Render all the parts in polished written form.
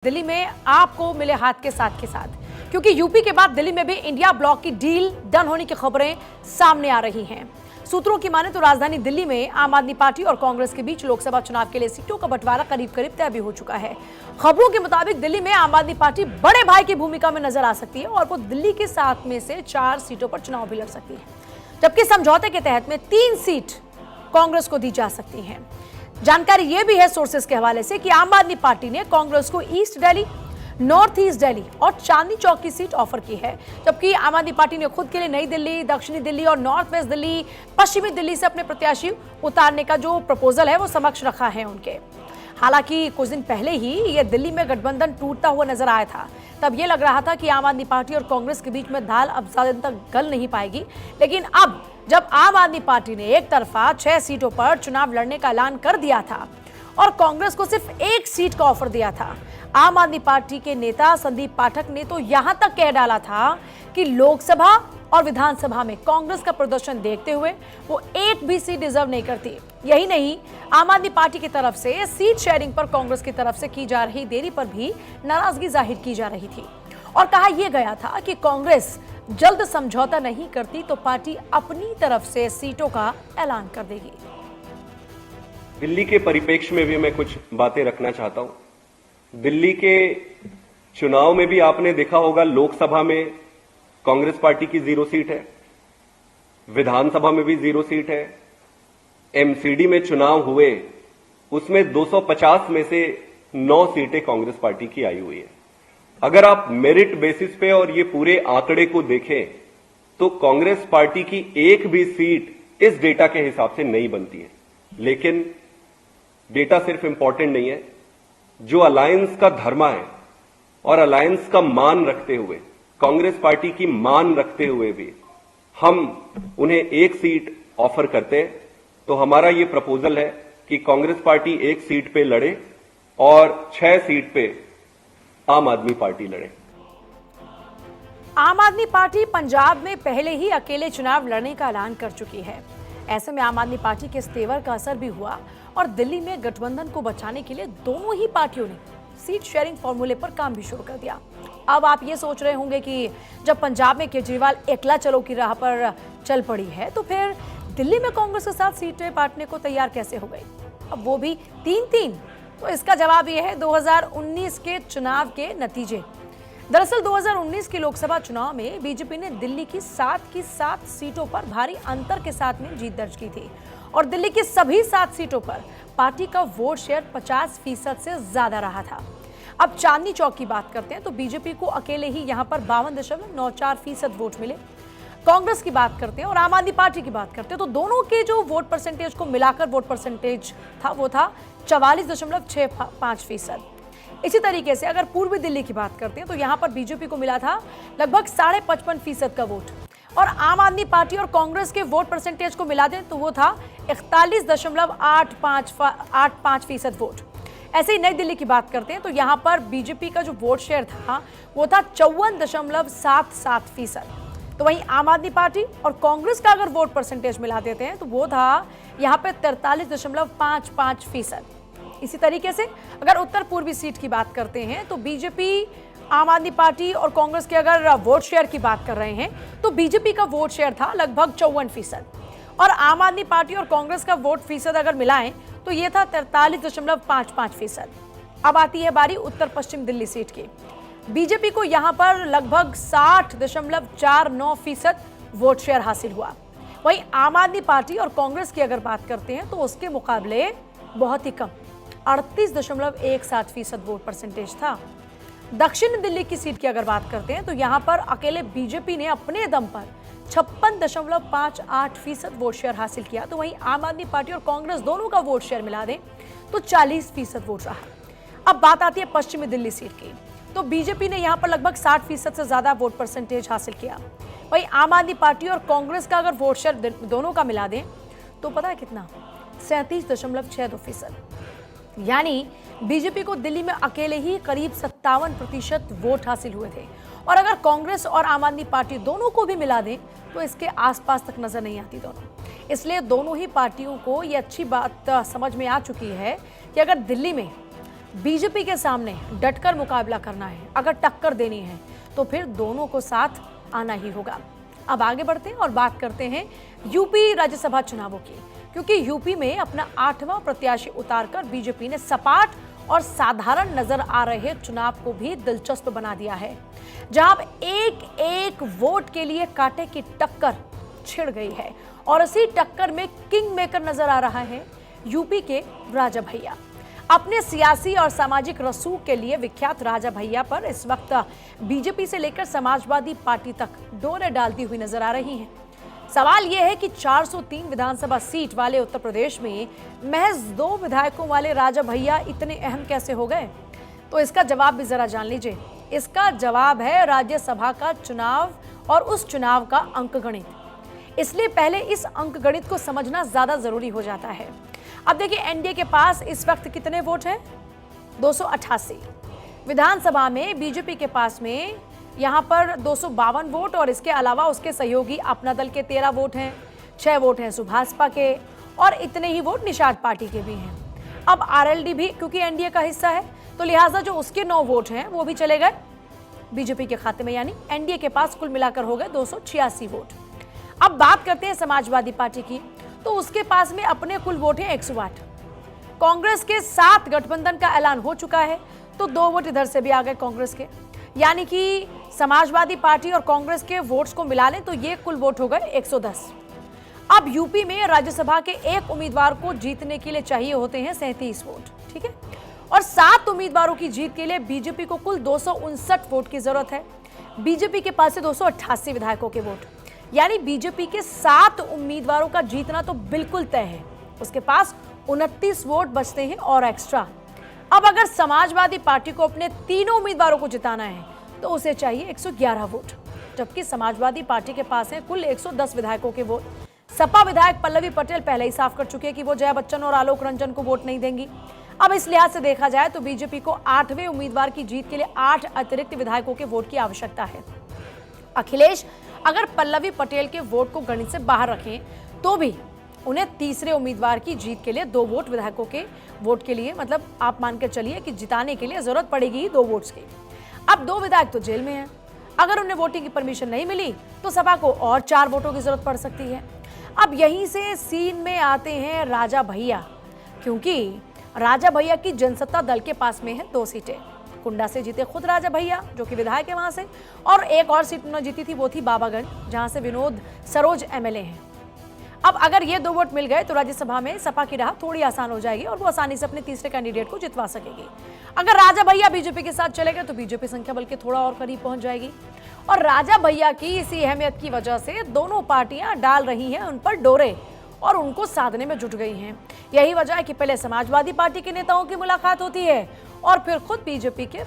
दिल्ली में आपको मिले हाथ के साथ क्योंकि यूपी के बाद दिल्ली में भी इंडिया ब्लॉक की डील डन होने की खबरें सामने आ रही हैं। सूत्रों की माने तो राजधानी दिल्ली में आम आदमी पार्टी और कांग्रेस के बीच लोकसभा चुनाव के लिए सीटों का बंटवारा करीब तय भी हो चुका है। खबरों के मुताबिक दिल्ली में आम आदमी पार्टी बड़े भाई की भूमिका में नजर आ सकती है और वो दिल्ली के 7 में से 4 सीटों पर चुनाव भी लड़ सकती है, जबकि समझौते के तहत में 3 सीट कांग्रेस को दी जा सकती है। जानकारी यह भी है सोर्सेस के हवाले से कि आम आदमी पार्टी ने कांग्रेस को east Delhi, north east Delhi और चांदनी चौक की सीट ऑफर की है, जबकि आम आदमी पार्टी ने खुद के लिए नई दिल्ली, दक्षिणी दिल्ली और नॉर्थ वेस्ट दिल्ली, पश्चिमी दिल्ली से अपने प्रत्याशी उतारने का जो प्रपोजल है वो समक्ष रखा है उनके। हालांकि कुछ दिन पहले ही ये दिल्ली में गठबंधन टूटता हुआ नजर आया था, तब ये लग रहा था कि आम आदमी पार्टी और कांग्रेस के बीच में दाल अब ज्यादा दिन तक गल नहीं पाएगी। लेकिन अब जब आम आदमी पार्टी ने एक तरफा 6 सीटों पर चुनाव लड़ने का ऐलान कर दिया था और कांग्रेस को सिर्फ 1 सीट का ऑफर दिया था, आम आदमी पार्टी के नेता संदीप पाठक ने तो यहां तक कह डाला था कि लोकसभा और विधानसभा में कांग्रेस का प्रदर्शन देखते हुए वो एक भी सीट डिजर्व नहीं करती। यही नहीं, आम आदमी पार्टी की तरफ से सीट शेयरिंग पर कांग्रेस की तरफ से की जा रही देरी पर भी नाराजगी जाहिर की जा रही थी और कहा यह गया था कि कांग्रेस जल्द समझौता नहीं करती तो पार्टी अपनी तरफ से सीटों का ऐलान कर देगी। दिल्ली के परिप्रेक्ष्य में भी मैं कुछ बातें रखना चाहता हूं। दिल्ली के चुनाव में भी आपने देखा होगा, लोकसभा में कांग्रेस पार्टी की 0 सीट है, विधानसभा में भी 0 सीट है, एमसीडी में चुनाव हुए उसमें 250 में से 9 सीटें कांग्रेस पार्टी की आई हुई है। अगर आप मेरिट बेसिस पे और ये पूरे आंकड़े को देखें तो कांग्रेस पार्टी की एक भी सीट इस डेटा के हिसाब से नहीं बनती है। लेकिन डेटा सिर्फ इंपॉर्टेंट नहीं है, जो अलायंस का धर्मा है और अलायंस का मान रखते हुए, कांग्रेस पार्टी की मान रखते हुए भी हम उन्हें 1 सीट ऑफर करते हैं, तो हमारा ये प्रपोजल है कि कांग्रेस पार्टी 1 सीट पे लड़े और 6 सीट पे आम आदमी पार्टी लड़े। आम आदमी पार्टी पंजाब में पहले ही अकेले चुनाव लड़ने का ऐलान कर चुकी है। ऐसे में आम आदमी पार्टी के इस तेवर का असर भी हुआ और दिल्ली में गठबंधन को बचाने के लिए दोनों ही पार्टियों ने सीट शेयरिंग फॉर्मूले पर काम भी शुरू कर दिया। अब आप ये सोच रहे होंगे कि जब पंजाब में केजरीवाल एकला चलो की राह पर चल पड़ी है तो फिर दिल्ली में कांग्रेस के साथ सीटें बांटने को तैयार कैसे हो गई, अब वो भी 3-3। तो इसका जवाब यह है 2019 के चुनाव के नतीजे। दरअसल 2019 के लोकसभा चुनाव में बीजेपी ने दिल्ली की 7 सीटों पर भारी अंतर के साथ में जीत दर्ज की थी और दिल्ली की सभी 7 सीटों पर पार्टी का वोट शेयर 50% से ज्यादा रहा था। अब चांदनी चौक की बात करते हैं तो बीजेपी को अकेले ही यहां पर 52.94% वोट मिले। कांग्रेस की बात करते हैं और आम आदमी पार्टी की बात करते हैं तो दोनों के जो वोट परसेंटेज को मिलाकर वोट परसेंटेज था वो था 44.65%। इसी तरीके से अगर पूर्वी दिल्ली की बात करते हैं तो यहां पर बीजेपी को मिला था लगभग 55.5% का वोट और आम आदमी पार्टी और कांग्रेस के वोट परसेंटेज को मिला दें तो वो था 41.85% वोट। ऐसे ही नई दिल्ली की बात करते हैं तो यहां पर बीजेपी का जो वोट शेयर था वो था 54.77%। तो वहीं आम आदमी पार्टी और कांग्रेस का अगर वोट परसेंटेज मिला देते हैं तो वो था यहां पे 43.55%। इसी तरीके से अगर उत्तर पूर्वी सीट की बात करते हैं तो बीजेपी, आम आदमी पार्टी और कांग्रेस के अगर वोट शेयर की बात कर रहे हैं तो बीजेपी का वोट शेयर था लगभग 54% और आम आदमी पार्टी और कांग्रेस का वोट फीसद अगर मिलाएं तो यह था 43.55%। अब आती है बारी उत्तर पश्चिम दिल्ली सीट की। बीजेपी को यहां पर लगभग 60.49% वोट शेयर हासिल हुआ। वहीं आम आदमी पार्टी और कांग्रेस की अगर बात करते हैं तो उसके मुकाबले बहुत ही कम 38.17% वोट परसेंटेज था। दक्षिण दिल्ली की सीट की अगर बात करते हैं तो यहां पर अकेले बीजेपी ने अपने दम पर 56.58% वोट शेयर हासिल किया, तो वहीं आम आदमी पार्टी और कांग्रेस दोनों का वोट शेयर मिला दें तो 40% वोट रहा। अब बात आती है पश्चिमी दिल्ली सीट की, तो बीजेपी ने यहां पर लगभग 60% से ज्यादा वोट परसेंटेज हासिल किया। वहीं आम आदमी पार्टी और कांग्रेस का अगर वोट शेयर दोनों का मिला दें तो पता है कितना, 37.62%। यानी बीजेपी को दिल्ली में अकेले ही करीब 57% वोट हासिल हुए थे और अगर कांग्रेस और आम आदमी पार्टी दोनों को भी मिला दें तो इसके आसपास तक नजर नहीं आती दोनों। इसलिए दोनों ही पार्टियों को ये अच्छी बात समझ में आ चुकी है कि अगर दिल्ली में बीजेपी के सामने डटकर मुकाबला करना है, अगर टक्कर देनी है तो फिर दोनों को साथ आना ही होगा। अब आगे बढ़ते हैं और बात करते हैं यूपी राज्यसभा चुनावों की, क्योंकि यूपी में अपना 8वां प्रत्याशी उतारकर बीजेपी ने सपाट और साधारण नजर आ रहे चुनाव को भी दिलचस्प बना दिया है, जहां अब एक एक वोट के लिए कांटे की टक्कर छिड़ गई है। और इसी टक्कर में किंग मेकर नजर आ रहा है यूपी के राजा भैया। अपने सियासी और सामाजिक रसूख के लिए विख्यात राजा भैया पर इस वक्त बीजेपी से लेकर समाजवादी पार्टी तक डोरे डालती हुई नजर आ रही हैं। सवाल यह है कि 403 विधानसभा सीट वाले उत्तर प्रदेश में महज 2 विधायकों वाले राजा भैया इतने अहम कैसे हो गए? तो इसका जवाब भी जरा जान लीजिए। इसका जवाब है राज्यसभा का चुनाव और उस चुनाव का अंकगणित। इसलिए पहले इस अंकगणित को समझना ज्यादा जरूरी हो जाता है। अब देखिए, एनडीए के पास इस वक्त कितने वोट हैं? 288। विधानसभा में बीजेपी के पास में यहां पर 252 वोट और इसके अलावा उसके सहयोगी अपना दल के 13 वोट हैं, 6 वोट हैं सुभाषपा के और इतने ही वोट निषाद पार्टी के भी हैं। अब आरएलडी भी क्योंकि एनडीए का हिस्सा है, तो लिहाजा जो उसके 9 वोट हैं वो भी चले गए बीजेपी के खाते में, यानी एनडीए के पास कुल मिलाकर हो गए 286 वोट। अब बात करते हैं समाजवादी पार्टी की, तो उसके पास में अपने कुल वोट हैं 108। कांग्रेस के 7 गठबंधन का ऐलान हो चुका है, तो 2 वोट इधर से भी आ गए कांग्रेस के, यानी कि समाजवादी पार्टी और कांग्रेस के वोट्स को मिला लें तो ये कुल वोट हो गए 110। अब यूपी में राज्यसभा के एक उम्मीदवार को जीतने के लिए चाहिए होते हैं 37 वोट, ठीक है, और 7 उम्मीदवारों की जीत के लिए बीजेपी को कुल 259 वोट की जरूरत है। बीजेपी के पास है 288 विधायकों के वोट, यानी बीजेपी के 7 उम्मीदवारों का जीतना तो बिल्कुल तय है। उसके पास 29 वोट बचते हैं और एक्स्ट्रा। अब अगर समाजवादी पार्टी को अपने तीनों उम्मीदवारों को जिताना है तो उसे चाहिए 111 वोट, जबकि समाजवादी पार्टी के पास है कुल 110 विधायकों के वोट। सपा विधायक पल्लवी पटेल पहले ही साफ कर चुके हैं कि वो जया बच्चन और आलोक रंजन को वोट नहीं देंगी। अब इस लिहाज से देखा जाए तो बीजेपी को 8वें उम्मीदवार की जीत के लिए 8 अतिरिक्त विधायकों के वोट की आवश्यकता है। अखिलेश अगर पल्लवी पटेल के वोट को गणित से बाहर रखें तो भी उन्हें तीसरे उम्मीदवार की जीत के लिए 2 वोट विधायकों के वोट के लिए, मतलब आप मान के चलिए कि जिताने के लिए जरूरत पड़ेगी 2 वोट्स की। अब 2 विधायक तो जेल में हैं, अगर उन्हें वोटिंग की परमिशन नहीं मिली तो सपा को और 4 वोटों की जरूरत पड़ सकती है। अब यहीं से सीन में आते हैं राजा भैया, क्योंकि राजा भैया की जनसत्ता दल के पास में है 2 सीटें। कुंडा से जीते खुद राजा भैया जो कि विधायक है वहां से, और एक और सीट उन्होंने जीती थी वो थी बाबागंज, जहां से विनोद सरोज एमएलए हैं। अब अगर ये 2 वोट मिल गए तो राज्यसभा में सपा की राह थोड़ी आसान हो जाएगी और वो आसानी से अपने तीसरे कैंडिडेट को जितवा सकेगी। अगर राजा भैया बीजेपी के साथ चले गए तो बीजेपी संख्या बल के थोड़ा और करीब पहुंच जाएगी। और राजा भैया की इसी अहमियत की वजह से दोनों पार्टियां डाल रही हैं उन पर डोरे और उनको साधने में जुट गई हैं। यही वजह है कि पहले समाजवादी पार्टी के नेताओं की मुलाकात होती है और फिर खुद बीजेपी के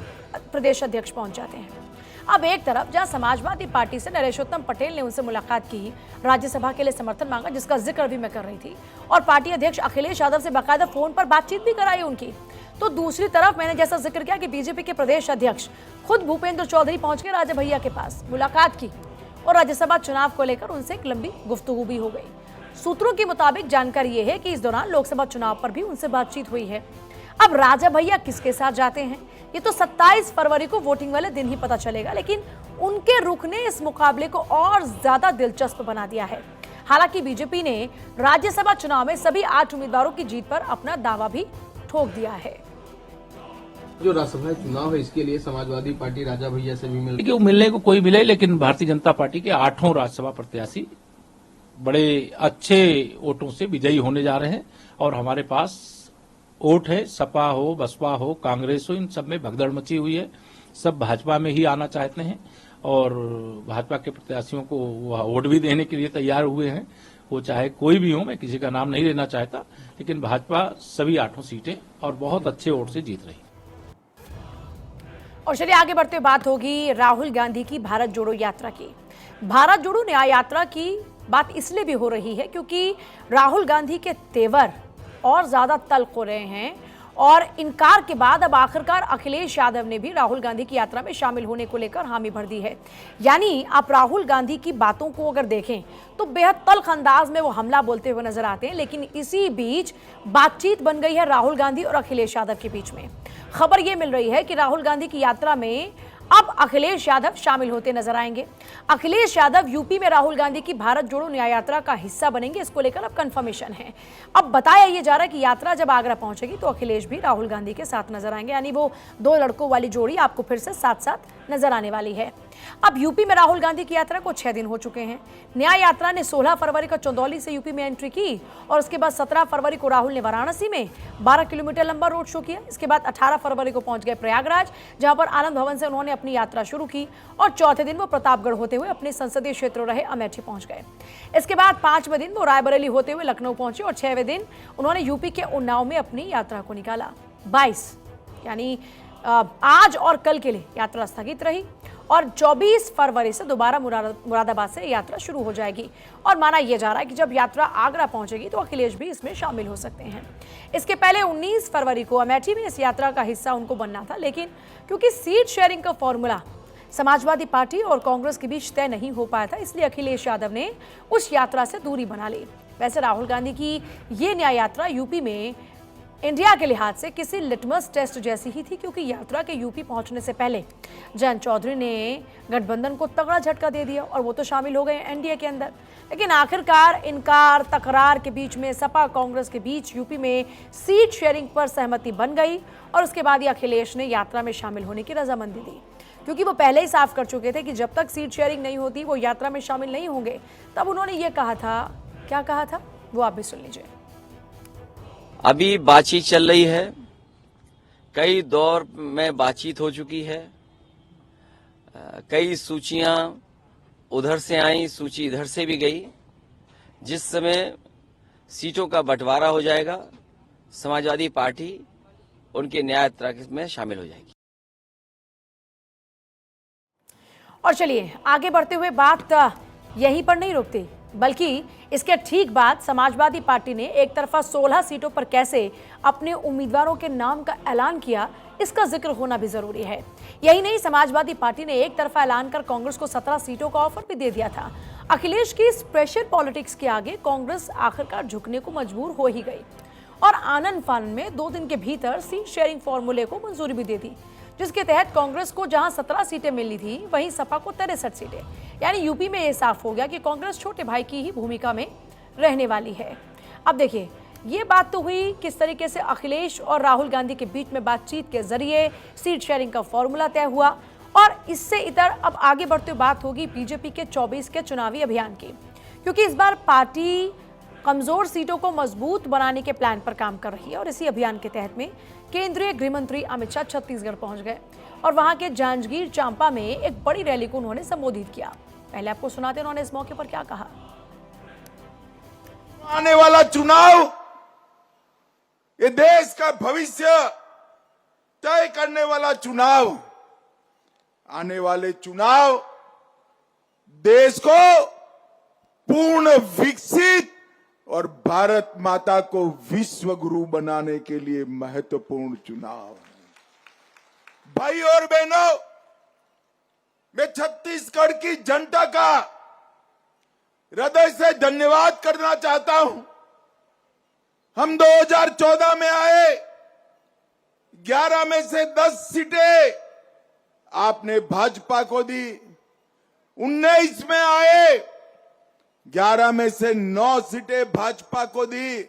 प्रदेश अध्यक्ष पहुंच जाते हैं। अब एक तरफ जहां समाजवादी पार्टी से नरेशोत्तम पटेल ने उनसे मुलाकात की, राज्यसभा के लिए समर्थन मांगा, जिसका जिक्र भी मैं कर रही थी, और पार्टी अध्यक्ष अखिलेश यादव से बाकायदा फोन पर बातचीत भी कराई उनकी, तो दूसरी तरफ मैंने जैसा जिक्र किया कि बीजेपी के प्रदेश अध्यक्ष खुद भूपेंद्र चौधरी पहुंच गए राजा भैया के पास, मुलाकात की और राज्यसभा चुनाव को लेकर उनसे एक लंबी गुफ्तगू भी हो गई। सूत्रों के मुताबिक जानकारी ये है कि इस दौरान लोकसभा चुनाव पर भी उनसे बातचीत हुई है। अब राजा भैया किसके साथ जाते हैं ये तो 27 फरवरी को वोटिंग वाले दिन ही पता चलेगा, लेकिन उनके रुख ने इस मुकाबले को और ज्यादा दिलचस्प बना दिया है। हालांकि बीजेपी ने राज्यसभा चुनाव में सभी 8 उम्मीदवारों की जीत पर अपना दावा भी ठोक दिया है। जो राज्यसभा चुनाव है इसके लिए समाजवादी पार्टी राजा भैया से भी मिलने को कोई मिले, लेकिन भारतीय जनता पार्टी के 8 राज्यसभा प्रत्याशी बड़े अच्छे वोटों से विजयी होने जा रहे हैं और हमारे पास वोट है। सपा हो, बसपा हो, कांग्रेस हो, इन सब में भगदड़ मची हुई है। सब भाजपा में ही आना चाहते हैं और भाजपा के प्रत्याशियों को वोट भी देने के लिए तैयार हुए हैं। वो चाहे कोई भी हो, मैं किसी का नाम नहीं लेना चाहता, लेकिन भाजपा सभी 8 सीटें और बहुत अच्छे वोट से जीत रही। और चलिए आगे बढ़ते हुए बात होगी राहुल गांधी की भारत जोड़ो यात्रा की। भारत जोड़ो न्याय यात्रा की बात इसलिए भी हो रही है क्योंकि राहुल गांधी के तेवर और ज्यादा तल्ख हो रहे हैं और इनकार के बाद अब आखिरकार अखिलेश यादव ने भी राहुल गांधी की यात्रा में शामिल होने को लेकर हामी भर दी है। यानी आप राहुल गांधी की बातों को अगर देखें तो बेहद तल्ख अंदाज में वो हमला बोलते हुए नजर आते हैं, लेकिन इसी बीच बातचीत बन गई है राहुल गांधी और अखिलेश यादव के बीच में। खबर यह मिल रही है कि राहुल गांधी की यात्रा में अब अखिलेश यादव शामिल होते नजर आएंगे। अखिलेश यादव यूपी में राहुल गांधी की भारत जोड़ो न्याय यात्रा का हिस्सा बनेंगे, इसको लेकर अब कंफर्मेशन है। अब बताया यह जा रहा है कि यात्रा जब आगरा पहुंचेगी तो अखिलेश भी राहुल गांधी के साथ नजर आएंगे, यानी वो दो लड़कों वाली जोड़ी आपको फिर से साथ साथ नजर आने वाली है। अब यूपी में राहुल गांधी की यात्रा को 6 दिन हो चुके हैं। न्याय यात्रा ने 16 फरवरी को चंदौली से यूपी में एंट्री की और उसके बाद 17 फरवरी को राहुल ने वाराणसी में 12 किलोमीटर लंबा रोड शो किया। इसके बाद 18 फरवरी को पहुंच गए प्रयागराज, जहां पर आनंद भवन से उन्होंने अपनी यात्रा शुरू की और चौथे दिन वो प्रतापगढ़ होते हुए अपने संसदीय क्षेत्र रहे अमेठी पहुंच गए। इसके बाद 5वें दिन वो रायबरेली होते हुए लखनऊ पहुंचे और 6वें दिन उन्होंने यूपी के उन्नाव में अपनी यात्रा को निकाला। 22 यानी आज और कल के लिए यात्रा स्थगित रही और 24 फरवरी से दोबारा मुरादाबाद से यात्रा शुरू हो जाएगी और माना यह जा रहा है कि जब यात्रा आगरा पहुंचेगी तो अखिलेश भी इसमें शामिल हो सकते हैं। इसके पहले 19 फरवरी को अमेठी में इस यात्रा का हिस्सा उनको बनना था, लेकिन क्योंकि सीट शेयरिंग का फॉर्मूला समाजवादी पार्टी और कांग्रेस के बीच तय नहीं हो पाया था, इसलिए अखिलेश यादव ने उस यात्रा से दूरी बना ली। वैसे राहुल गांधी की ये न्याय यात्रा यूपी में इंडिया के लिहाज से किसी लिटमस टेस्ट जैसी ही थी, क्योंकि यात्रा के यूपी पहुंचने से पहले जयंत चौधरी ने गठबंधन को तगड़ा झटका दे दिया और वो तो शामिल हो गए एनडीए के अंदर। लेकिन आखिरकार इनकार तकरार के बीच में सपा कांग्रेस के बीच यूपी में सीट शेयरिंग पर सहमति बन गई और उसके बाद ही अखिलेश ने यात्रा में शामिल होने की रजामंदी दी, क्योंकि वो पहले ही साफ कर चुके थे कि जब तक सीट शेयरिंग नहीं होती वो यात्रा में शामिल नहीं होंगे। तब उन्होंने ये कहा था, क्या कहा था वो आप भी सुन लीजिए। अभी बातचीत चल रही है, कई दौर में बातचीत हो चुकी है, कई सूचियां उधर से आई, सूची इधर से भी गई। जिस समय सीटों का बंटवारा हो जाएगा, समाजवादी पार्टी उनके न्याय यात्रा में शामिल हो जाएगी। और चलिए आगे बढ़ते हुए बात यहीं पर नहीं रुकती, बल्कि इसके ठीक बाद समाजवादी पार्टी ने एक तरफा 16 सीटों पर कैसे अपने उम्मीदवारों के नाम का ऐलान किया, इसका जिक्र होना भी जरूरी है। यही नहीं, समाजवादी पार्टी ने एक तरफा ऐलान कर कांग्रेस को 17 सीटों का ऑफर भी दे दिया था। अखिलेश की इस प्रेशर पॉलिटिक्स के आगे कांग्रेस आखिरकार झुकने को मजबूर हो ही गई और आनंद फानन में 2 दिन के भीतर सीट शेयरिंग फॉर्मूले को मंजूरी भी दे दी, जिसके तहत कांग्रेस को जहां 17 सीटें मिली थी वहीं सपा को 63 सीटें। यानी यूपी में यह साफ हो गया कि कांग्रेस छोटे भाई की ही भूमिका में रहने वाली है। अब देखिए, ये बात तो हुई किस तरीके से अखिलेश और राहुल गांधी के बीच में बातचीत के जरिए सीट शेयरिंग का फॉर्मूला तय हुआ और इससे इधर अब आगे बढ़ते हुए बात होगी बीजेपी के 24 के चुनावी अभियान की, क्योंकि इस बार पार्टी कमजोर सीटों को मजबूत बनाने के प्लान पर काम कर रही है और इसी अभियान के तहत में केंद्रीय गृह मंत्री अमित शाह छत्तीसगढ़ पहुंच गए और वहां के जांजगीर चांपा में एक बड़ी रैली को उन्होंने संबोधित किया। पहले आपको सुनाते हैं उन्होंने इस मौके पर क्या कहा। आने वाला चुनाव ये देश का भविष्य तय करने वाला चुनाव, आने वाले चुनाव देश को पूर्ण विकसित और भारत माता को विश्व गुरु बनाने के लिए महत्वपूर्ण चुनाव है। भाई और बहनों, मैं छत्तीसगढ़ की जनता का हृदय से धन्यवाद करना चाहता हूं। हम 2014 में आए, 11 में से 10 सीटें आपने भाजपा को दी। 19 में आए, 11 में से 9 सीटें भाजपा को दी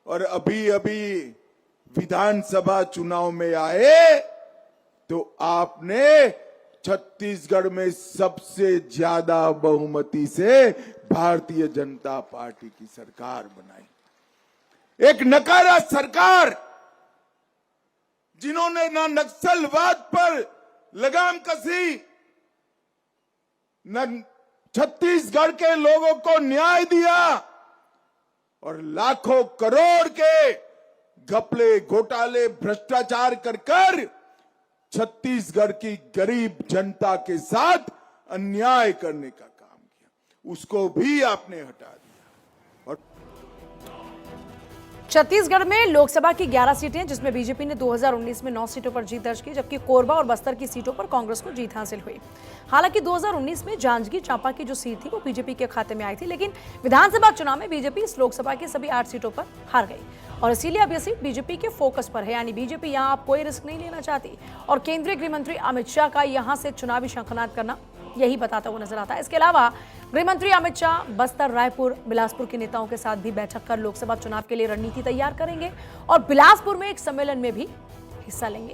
और अभी अभी विधानसभा चुनाव में आए तो आपने छत्तीसगढ़ में सबसे ज्यादा बहुमती से भारतीय जनता पार्टी की सरकार बनाई। एक नकारा सरकार जिन्होंने ना नक्सलवाद पर लगाम कसी, न छत्तीसगढ़ के लोगों को न्याय दिया और लाखों करोड़ के घपले घोटाले भ्रष्टाचार कर छत्तीसगढ़ की गरीब जनता के साथ अन्याय करने का काम किया, उसको भी आपने हटा दिया। और छत्तीसगढ़ में लोकसभा की 11 सीटें, जिसमें बीजेपी ने 2019 में 9 सीटों पर जीत दर्ज की, जबकि कोरबा और बस्तर की सीटों पर कांग्रेस को जीत हासिल हुई। हालांकि 2019 में जांजगीर चांपा की जो सीट थी वो बीजेपी के खाते में आई थी, लेकिन विधानसभा चुनाव में बीजेपी इस लोकसभा की सभी 8 सीटों पर हार गई और इसीलिए अब यह सीट बीजेपी के फोकस पर है, यानी बीजेपी यहां अब कोई रिस्क नहीं लेना चाहती और केंद्रीय गृह मंत्री अमित शाह का यहां से चुनावी शंखनाद करना यही बताता हुआ नजर आता है। इसके अलावा गृह मंत्री अमित शाह बस्तर, रायपुर, बिलासपुर के नेताओं के साथ भी बैठक कर लोकसभा चुनाव के लिए रणनीति तैयार करेंगे और बिलासपुर में एक सम्मेलन में भी हिस्सा लेंगे।